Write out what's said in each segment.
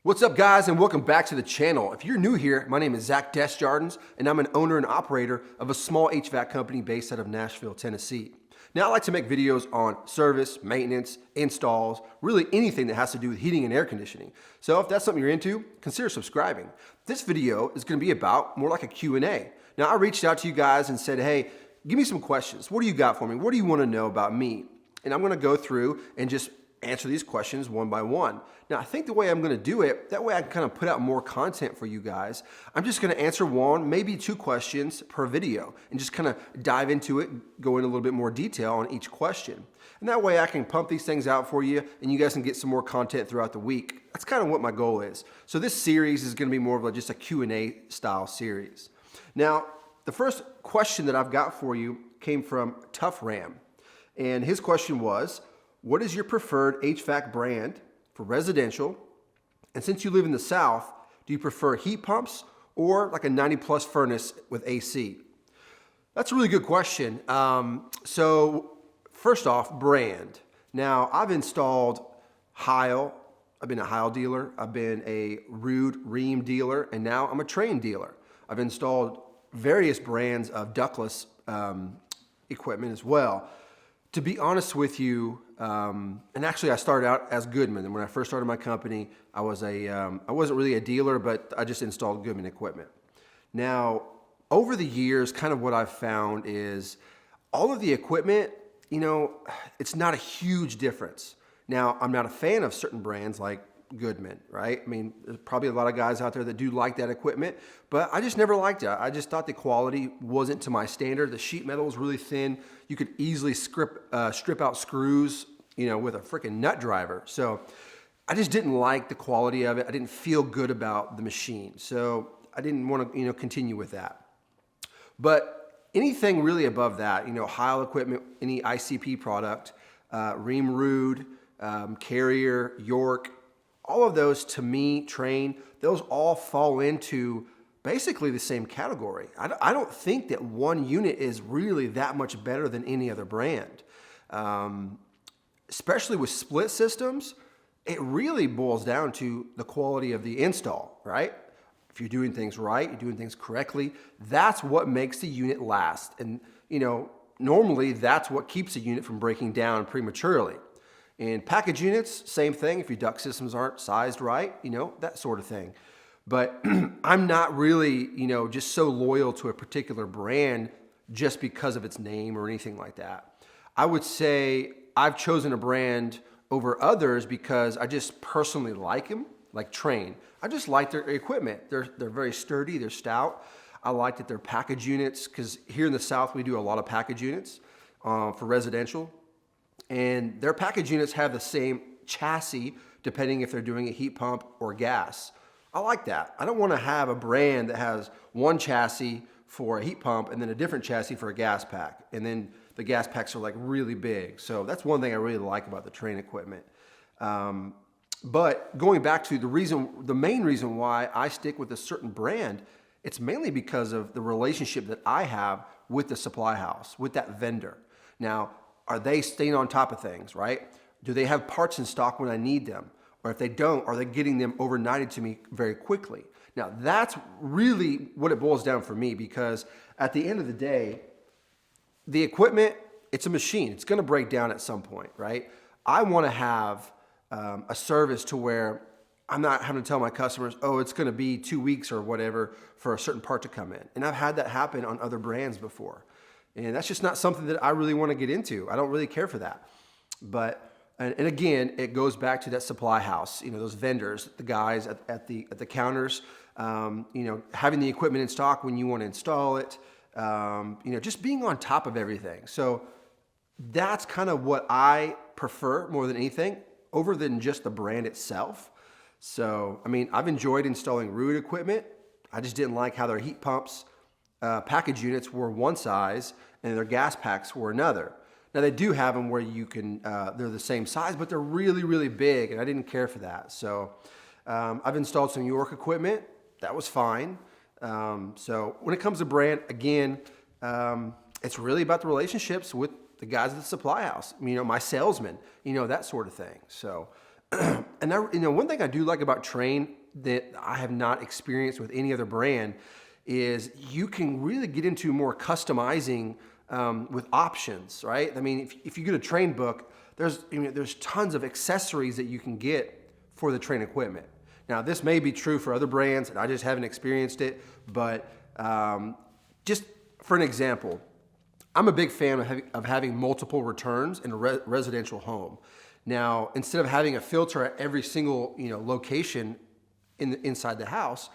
What's up, guys, and welcome back to the channel. If you're new here, my name is Zach Desjardins, and I'm an owner and operator of a small HVAC company based out of Nashville, Tennessee. Now, I like to make videos on service, maintenance, installs, really anything that has to do with heating and air conditioning. So if that's something you're into, consider subscribing. This video is going to be about more like a Q&A. Now, I reached out to you guys and said, hey, give me some questions. What do you got for me? What do you want to know about me? And I'm going to go through and just answer these questions one by one. Now, I think the way I'm going to do it, that way I can kind of put out more content for you guys. I'm just going to answer one, maybe two questions per video and just kind of dive into it, go in a little bit more detail on each question. And that way I can pump these things out for you and you guys can get some more content throughout the week. That's kind of what my goal is. So this series is going to be more of just a Q&A style series. Now, the first question that I've got for you came from Tough Ram. And his question was, what is your preferred HVAC brand for residential? And since you live in the South, do you prefer heat pumps or like a 90+ furnace with AC? That's a really good question. So first off, brand. Now, I've installed Heil. I've been a Heil dealer. I've been a Ruud Rheem dealer, and now I'm a Trane dealer. I've installed various brands of ductless equipment as well. To be honest with you, and actually I started out as Goodman, and when I first started my company, I wasn't really a dealer, but I just installed Goodman equipment. Now, over the years, kind of what I've found is all of the equipment, it's not a huge difference. Now, I'm not a fan of certain brands like Goodman, right? I mean, there's probably a lot of guys out there that do like that equipment, but I just never liked it. I just thought the quality wasn't to my standard. The sheet metal was really thin. You could easily strip out screws, with a freaking nut driver. So I just didn't like the quality of it. I didn't feel good about the machine. So I didn't want to, continue with that. But anything really above that, Heil equipment, any ICP product, Rheem Ruud, Carrier, York, all of those, to me, Trane, those all fall into basically the same category. I don't think that one unit is really that much better than any other brand. Especially with split systems, it really boils down to the quality of the install, right? If you're doing things right, you're doing things correctly, that's what makes the unit last. And, normally that's what keeps a unit from breaking down prematurely. In package units, same thing. If your duct systems aren't sized right, that sort of thing. But I'm not really, just so loyal to a particular brand just because of its name or anything like that. I would say I've chosen a brand over others because I just personally like them, like Trane. I just like their equipment. They're very sturdy, they're stout. I like that they're package units because here in the South we do a lot of package units for residential. And their package units have the same chassis depending if they're doing a heat pump or gas. I like that. I don't want to have a brand that has one chassis for a heat pump and then a different chassis for a gas pack. And then the gas packs are like really big. So that's one thing I really like about the Trane equipment. But going back to the main reason why I stick with a certain brand, it's mainly because of the relationship that I have with the supply house, with that vendor. Now, are they staying on top of things, right? Do they have parts in stock when I need them? Or if they don't, are they getting them overnighted to me very quickly? Now, that's really what it boils down for me, because at the end of the day, the equipment, it's a machine. It's going to break down at some point, right? I want to have a service to where I'm not having to tell my customers, oh, it's going to be 2 weeks or whatever for a certain part to come in. And I've had that happen on other brands before. And that's just not something that I really want to get into. I don't really care for that. But, and again, it goes back to that supply house, those vendors, the guys at the counters, having the equipment in stock when you want to install it, just being on top of everything. So that's kind of what I prefer more than anything, over than just the brand itself. So, I've enjoyed installing Ruud equipment. I just didn't like how their heat pumps, package units were one size and their gas packs were another. Now they do have them where you can, they're the same size, but they're really, really big, and I didn't care for that. So I've installed some York equipment. That was fine. So when it comes to brand, again, it's really about the relationships with the guys at the supply house, my salesmen, that sort of thing. So And one thing I do like about Trane that I have not experienced with any other brand is you can really get into more customizing with options, right? I mean, if you get a Trane book, there's tons of accessories that you can get for the Trane equipment. Now, this may be true for other brands, and I just haven't experienced it, but just for an example, I'm a big fan of having multiple returns in a residential home. Now, instead of having a filter at every single location inside the house,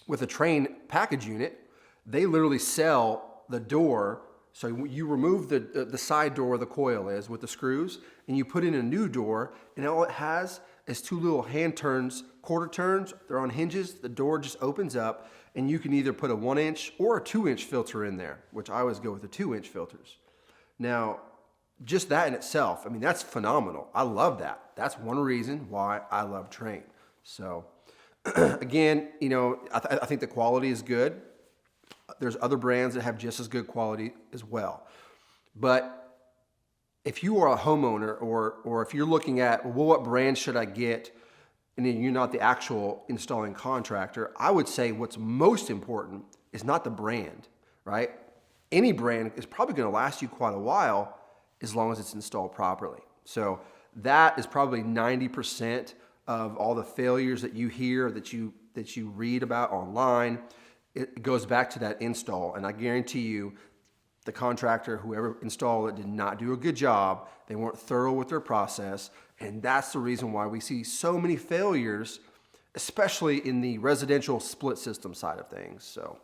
with a Trane package unit, they literally sell the door. So you remove the side door the coil is with the screws, and you put in a new door, and all it has is two little hand turns, quarter turns. They're on hinges. The door just opens up, and you can either put a 1-inch or a 2-inch filter in there, which I always go with the 2-inch filters. Now, just that in itself, I mean, that's phenomenal. I love that. That's one reason why I love Trane. So again, I think the quality is good. There's other brands that have just as good quality as well. But if you are a homeowner or if you're looking at, well, what brand should I get, and then you're not the actual installing contractor, I would say what's most important is not the brand, right? Any brand is probably going to last you quite a while as long as it's installed properly. So that is probably 90% of all the failures that you hear, that you read about online. It goes back to that install, and I guarantee you the contractor, whoever installed it, did not do a good job. They weren't thorough with their process, and that's the reason why we see so many failures, especially in the residential split system side of things. So,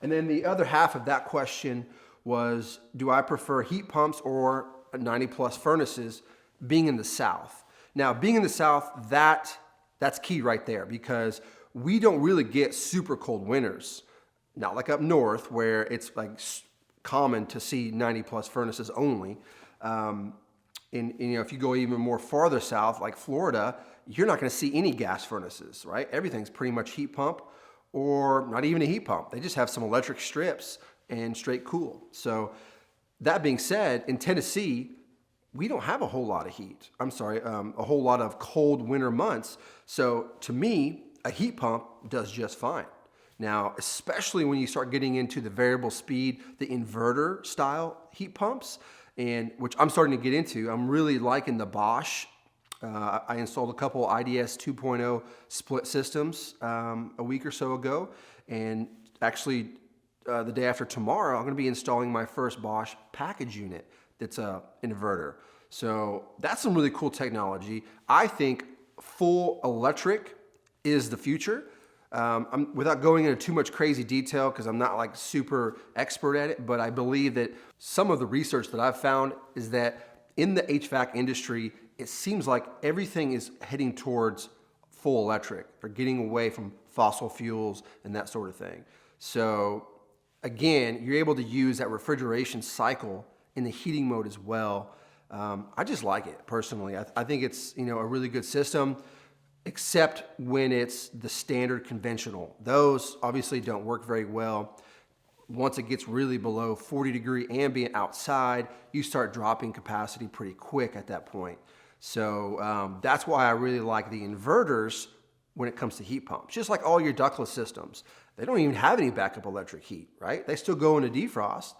and then the other half of that question was, do I prefer heat pumps or 90+ furnaces being in the South? Now, being in the South, that's key right there, because we don't really get super cold winters. Not like up north where it's like common to see 90+ furnaces only. If you go even more farther south, like Florida, you're not going to see any gas furnaces, right? Everything's pretty much heat pump, or not even a heat pump. They just have some electric strips and straight cool. So that being said, in Tennessee, we don't have a whole lot of heat. A whole lot of cold winter months. So to me, a heat pump does just fine. Now, especially when you start getting into the variable speed, the inverter style heat pumps, and which I'm starting to get into. I'm really liking the Bosch. I installed a couple IDS 2.0 split systems a week or so ago, and actually the day after tomorrow, I'm going to be installing my first Bosch package unit that's a inverter. So that's some really cool technology. I think full electric is the future. Without going into too much crazy detail, because I'm not like super expert at it, but I believe that some of the research that I've found is that in the HVAC industry, it seems like everything is heading towards full electric. They're getting away from fossil fuels and that sort of thing. So again, you're able to use that refrigeration cycle in the heating mode as well. I just like it personally. I think it's a really good system, except when it's the standard conventional. Those obviously don't work very well. Once it gets really below 40-degree ambient outside, you start dropping capacity pretty quick at that point. So that's why I really like the inverters when it comes to heat pumps. Just like all your ductless systems, they don't even have any backup electric heat, right? They still go into defrost,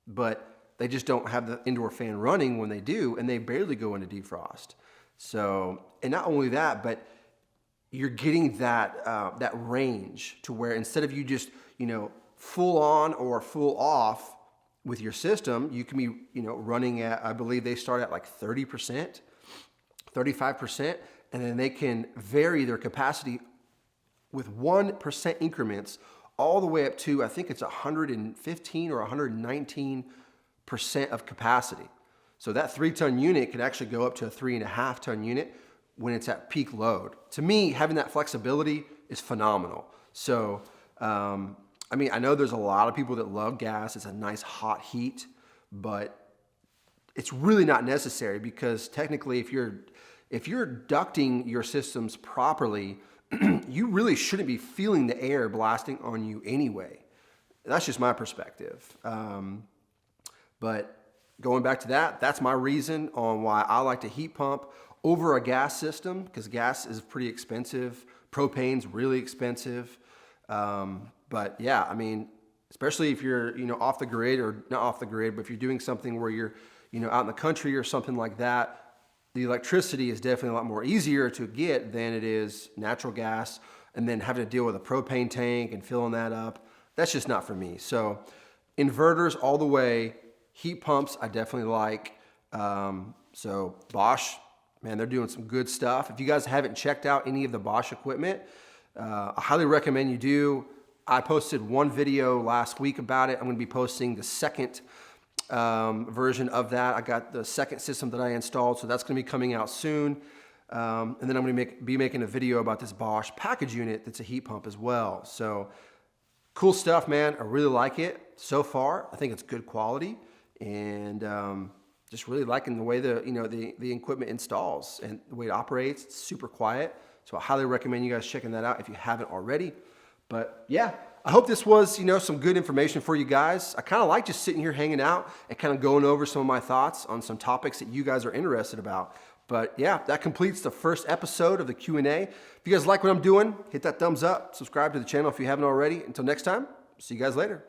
but they just don't have the indoor fan running when they do, and they barely go into defrost. So, and not only that, but you're getting that range to where instead of you just full on or full off with your system, you can be running at, I believe they start at like 30%, 35%, and then they can vary their capacity with 1% increments all the way up to, I think it's 115 or 119% of capacity. So that 3-ton unit can actually go up to a 3.5-ton unit when it's at peak load. To me, having that flexibility is phenomenal. So, I know there's a lot of people that love gas. It's a nice hot heat, but it's really not necessary, because technically if you're ducting your systems properly, you really shouldn't be feeling the air blasting on you anyway. That's just my perspective. But going back to that, that's my reason on why I like to heat pump over a gas system because gas is pretty expensive. Propane's really expensive. But yeah, I mean, especially if you're, off the grid or not off the grid, but if you're doing something where you're, out in the country or something like that, the electricity is definitely a lot more easier to get than it is natural gas, and then having to deal with a propane tank and filling that up. That's just not for me. So inverters all the way. Heat pumps I definitely like. So Bosch, man, they're doing some good stuff. If you guys haven't checked out any of the Bosch equipment, I highly recommend you do. I posted one video last week about it. I'm going to be posting the second version of that. I got the second system that I installed, so that's going to be coming out soon. And then I'm going to be making a video about this Bosch package unit that's a heat pump as well. So cool stuff, man. I really like it so far. I think it's good quality, and just really liking the way the equipment installs and the way it operates. It's super quiet. So I highly recommend you guys checking that out if you haven't already. But yeah, I hope this was, some good information for you guys. I kind of like just sitting here hanging out and kind of going over some of my thoughts on some topics that you guys are interested about. But yeah, that completes the first episode of the Q&A. If you guys like what I'm doing, hit that thumbs up, subscribe to the channel if you haven't already. Until next time, see you guys later.